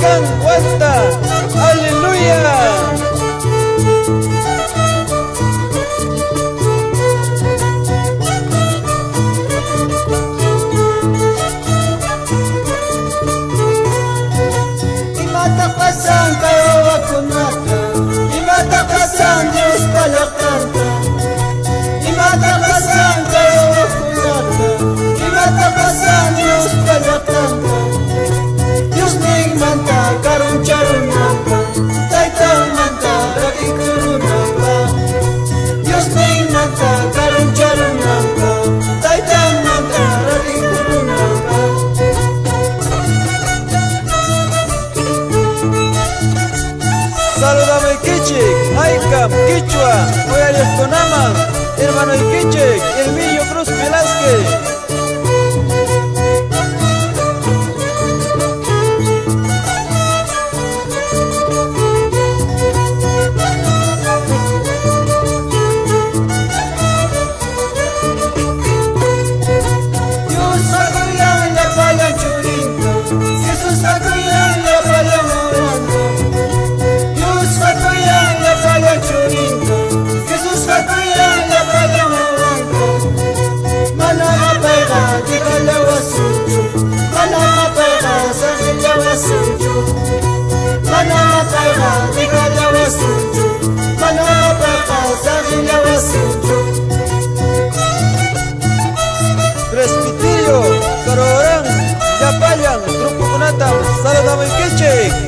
can vuelta. Aleluya. Imatapasan kayo akunata, imatapasan Diyos palakanta. Imatapasan kayo akunata, imatapasan Diyos palakanta. Diyos ning manta karun charun manta, taitang manta lagi kurun manta. Diyos ning manta karun charun manta, taitang manta lagi kurun manta. Saludame Iquichik, Haikam, Quichua, Oyales Conama, hermano Iquichik, Emilio Cruz Velázquez. Presbiterio, Carorán, Yapayán, Grupo Cunatam, Saludame Iquichik.